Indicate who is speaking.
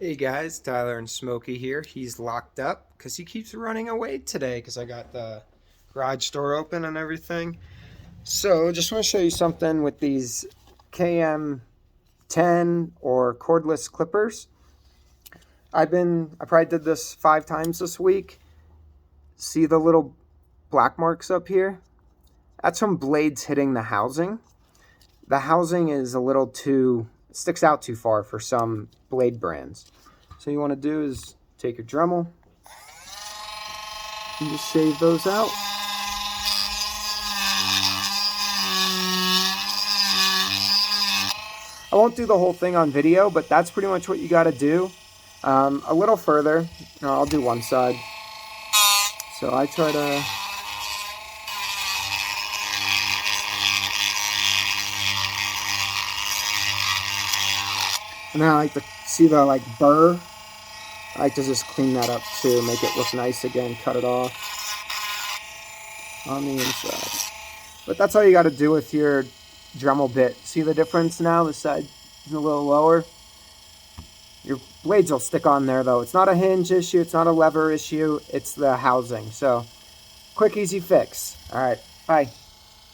Speaker 1: Hey guys, Tyler and Smokey here. He's locked up because he keeps running away today because I got the garage door open and everything. So just want to show you something with these KM 10 or cordless clippers. I probably did this 5 times this week. See the little black marks up here? That's from blades hitting the housing. The housing is a little too, sticks out too far for some blade brands. So you want to do is take your Dremel and just shave those out. I won't do the whole thing on video, but that's pretty much what you got to do. A little further, no, I'll do one side. So I try to and then I like to see the burr. I like to just clean that up too, make it look nice again, cut it off on the inside. But that's all you got to do with your Dremel bit. See the difference now? The side is a little lower. Your blades will stick on there though. It's not a hinge issue, it's not a lever issue, it's the housing. So quick, easy fix. All right, bye.